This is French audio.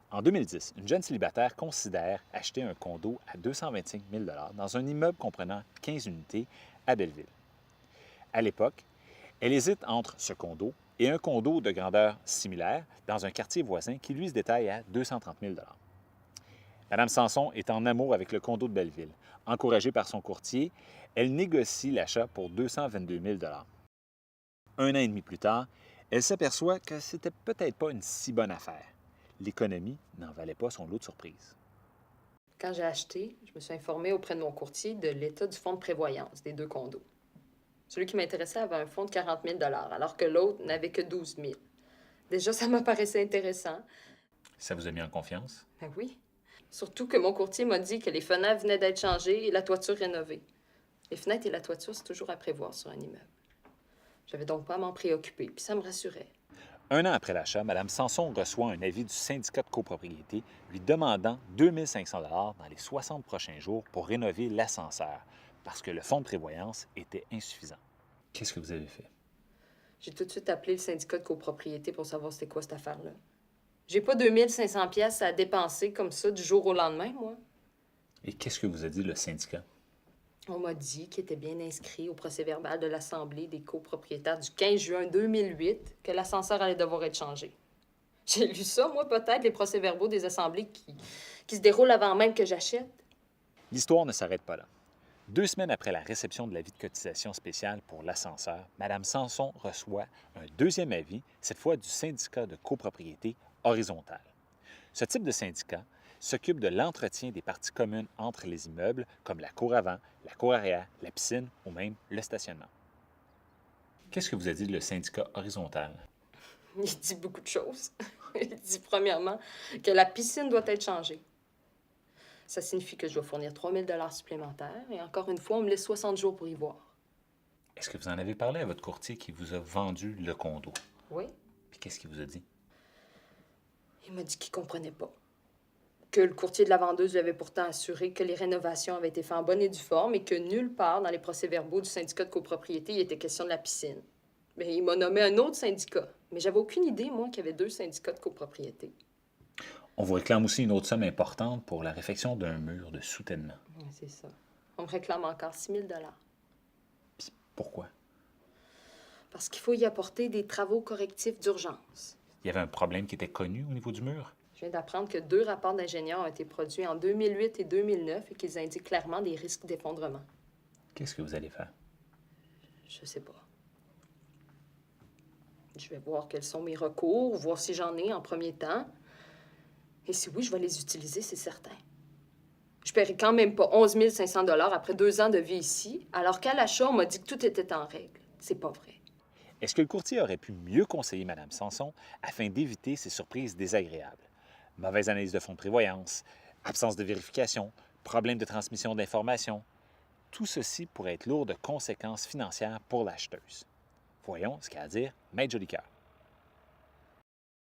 En 2010, une jeune célibataire considère acheter un condo à 225 000 dans un immeuble comprenant 15 unités à Belleville. À l'époque, elle hésite entre ce condo et un condo de grandeur similaire dans un quartier voisin qui lui se détaille à 230 000 Madame Sanson est en amour avec le condo de Belleville. Encouragée par son courtier, elle négocie l'achat pour 222 000 Un an et demi plus tard, elle s'aperçoit que c'était peut-être pas une si bonne affaire. L'économie n'en valait pas son lot de surprises. Quand j'ai acheté, je me suis informée auprès de mon courtier de l'état du fonds de prévoyance des deux condos. Celui qui m'intéressait avait un fonds de 40 000 alors que l'autre n'avait que 12 000. Déjà, ça m'apparaissait intéressant. Ça vous a mis en confiance? Ben oui. Surtout que mon courtier m'a dit que les fenêtres venaient d'être changées et la toiture rénovée. Les fenêtres et la toiture, c'est toujours à prévoir sur un immeuble. J'avais donc pas à m'en préoccuper, puis ça me rassurait. Un an après l'achat, Mme Sanson reçoit un avis du syndicat de copropriété lui demandant 2 500 dans les 60 prochains jours pour rénover l'ascenseur parce que le fonds de prévoyance était insuffisant. Qu'est-ce que vous avez fait? J'ai tout de suite appelé le syndicat de copropriété pour savoir c'était quoi cette affaire-là. J'ai pas 2500 pièces à dépenser comme ça du jour au lendemain, moi. Et qu'est-ce que vous a dit le syndicat? On m'a dit qu'il était bien inscrit au procès-verbal de l'Assemblée des copropriétaires du 15 juin 2008 que l'ascenseur allait devoir être changé. J'ai lu ça, moi, peut-être, les procès-verbaux des assemblées qui se déroulent avant même que j'achète. L'histoire ne s'arrête pas là. 2 semaines après la réception de l'avis de cotisation spéciale pour l'ascenseur, Mme Sanson reçoit un deuxième avis, cette fois du syndicat de copropriété horizontale. Ce type de syndicat s'occupe de l'entretien des parties communes entre les immeubles, comme la cour avant, la cour arrière, la piscine ou même le stationnement. Qu'est-ce que vous a dit le syndicat horizontal? Il dit beaucoup de choses. Il dit, premièrement, que la piscine doit être changée. Ça signifie que je dois fournir 3 000 supplémentaires et encore une fois, on me laisse 60 jours pour y voir. Est-ce que vous en avez parlé à votre courtier qui vous a vendu le condo? Oui, Puis qu'est-ce qu'il vous a dit? il m'a dit qu'il comprenait pas. Que le courtier de la vendeuse lui avait pourtant assuré que les rénovations avaient été faites en bonne et due forme et que nulle part dans les procès-verbaux du syndicat de copropriété, il était question de la piscine. Mais il m'a nommé un autre syndicat. Mais j'avais aucune idée, moi, qu'il y avait 2 syndicats de copropriété. On vous réclame aussi une autre somme importante pour la réfection d'un mur de soutènement. Oui, c'est ça. On me réclame encore 6 000 Puis pourquoi? parce qu'il faut y apporter des travaux correctifs d'urgence. Il y avait un problème qui était connu au niveau du mur? Je viens d'apprendre que 2 rapports d'ingénieurs ont été produits en 2008 et 2009 et qu'ils indiquent clairement des risques d'effondrement. Qu'est-ce que vous allez faire? Je sais pas. Je vais voir quels sont mes recours, voir si j'en ai en premier temps. Et si oui, je vais les utiliser, c'est certain. Je paierai quand même pas 11 500 après 2 ans de vie ici, alors qu'à l'achat, on m'a dit que tout était en règle. C'est pas vrai. Est-ce que le courtier aurait pu mieux conseiller Mme Sanson afin d'éviter ces surprises désagréables? Mauvaise analyse de fonds de prévoyance, absence de vérification, problème de transmission d'informations. Tout ceci pourrait être lourd de conséquences financières pour l'acheteuse. Voyons ce qu'a à dire Maître Jolicoeur.